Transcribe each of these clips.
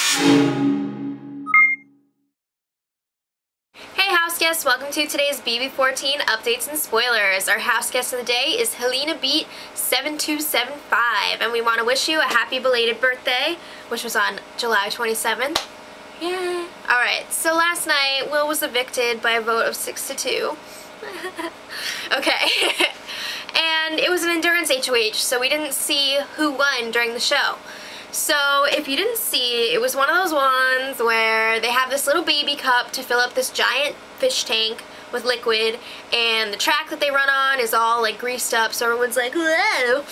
Hey Houseguests, welcome to today's BB14 updates and spoilers. Our house guest of the day is Helena Beat 7275, and we want to wish you a happy belated birthday, which was on July 27th. Yeah. Alright, so last night Will was evicted by a vote of 6-2. Okay. And it was an endurance HOH, so we didn't see who won during the show. So if you didn't see, it was one of those ones where they have this little baby cup to fill up this giant fish tank with liquid, and the track that they run on is all like greased up, so everyone's like, whoa.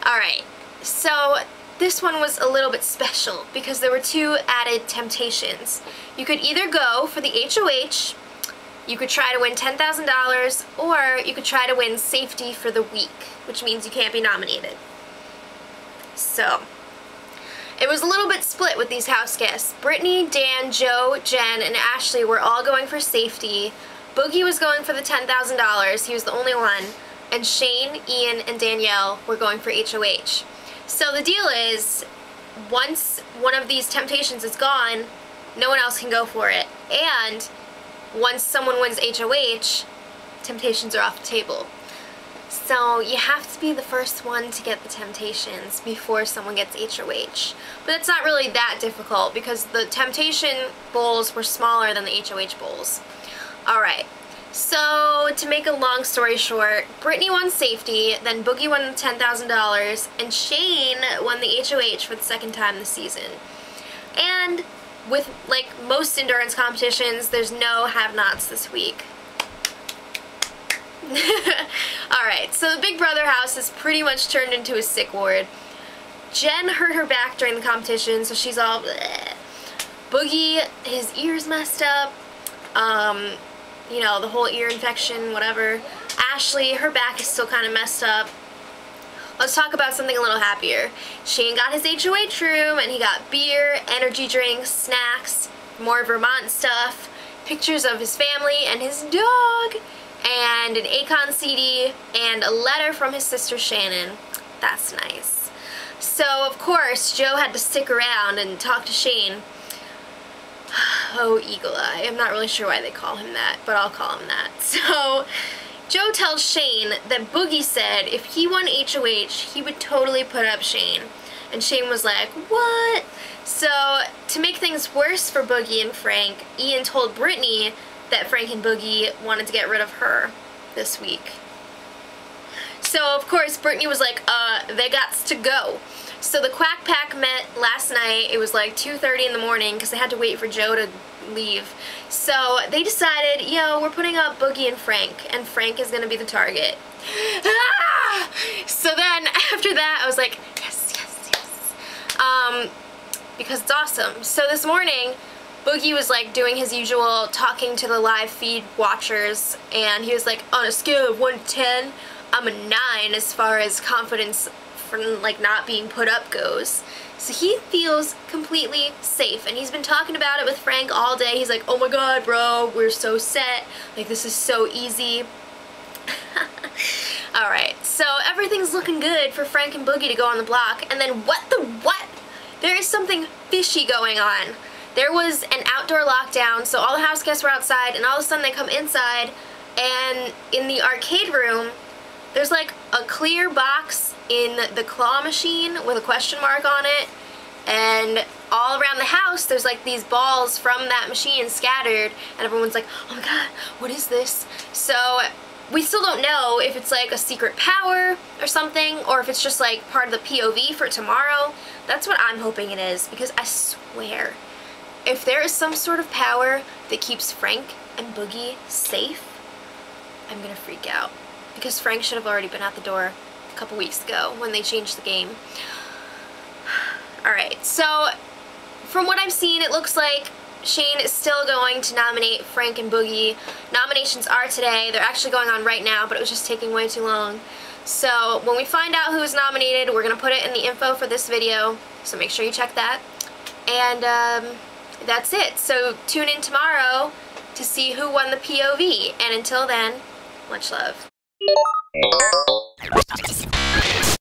Alright, so this one was a little bit special because there were two added temptations. You could either go for the HOH, you could try to win $10,000, or you could try to win safety for the week, which means you can't be nominated. So it was a little bit split with these house guests. Brittany, Dan, Joe, Jen, and Ashley were all going for safety. Boogie was going for the $10,000. He was the only one. And Shane, Ian, and Danielle were going for HOH. So the deal is, once one of these temptations is gone, no one else can go for it. And once someone wins HOH, temptations are off the table. So you have to be the first one to get the temptations before someone gets HOH. But it's not really that difficult because the temptation bowls were smaller than the HOH bowls. Alright, so to make a long story short, Brittany won safety, then Boogie won the $10,000, and Shane won the HOH for the second time this season. And with like most endurance competitions, there's no have-nots this week. Alright, so the Big Brother house is pretty much turned into a sick ward. Jen hurt her back during the competition, so she's all bleh. Boogie, his ear's messed up. You know, the whole ear infection, whatever. Ashley, her back is still kind of messed up. Let's talk about something a little happier. Shane got his HOH room, and he got beer, energy drinks, snacks, more Vermont stuff, pictures of his family and his dog, and an Akon CD, and a letter from his sister Shannon. That's nice. So, of course, Joe had to stick around and talk to Shane. Oh, Eagle Eye. I'm not really sure why they call him that, but I'll call him that. So, Joe tells Shane that Boogie said if he won HOH, he would totally put up Shane. And Shane was like, what? So, to make things worse for Boogie and Frank, Ian told Brittany that Frank and Boogie wanted to get rid of her this week. So, of course, Brittany was like, they gots to go. So the Quack Pack met last night. It was like 2:30 in the morning because they had to wait for Joe to leave. So they decided, yo, we're putting up Boogie and Frank is going to be the target. Ah! So then, after that, I was like, yes, yes, yes. Because it's awesome. So this morning, Boogie was like doing his usual talking to the live feed watchers, and he was like, on a scale of 1 to 10, I'm a 9 as far as confidence from like not being put up goes. So he feels completely safe, and he's been talking about it with Frank all day. He's like, oh my god, bro, we're so set. Like, this is so easy. Alright, so everything's looking good for Frank and Boogie to go on the block, and then what? There is something fishy going on. There was an outdoor lockdown, so all the house guests were outside, and all of a sudden they come inside, and in the arcade room, there's like a clear box in the claw machine with a question mark on it, and all around the house there's like these balls from that machine scattered, and everyone's like, oh my god, what is this? So we still don't know if it's like a secret power or something, or if it's just like part of the POV for tomorrow. That's what I'm hoping it is, because I swear, if there is some sort of power that keeps Frank and Boogie safe, I'm gonna freak out. Because Frank should have already been out the door a couple weeks ago when they changed the game. Alright, so from what I've seen, it looks like Shane is still going to nominate Frank and Boogie. Nominations are today. They're actually going on right now, but it was just taking way too long. So when we find out who is nominated, we're going to put it in the info for this video, so make sure you check that. And that's it. So tune in tomorrow to see who won the POV. And until then, much love.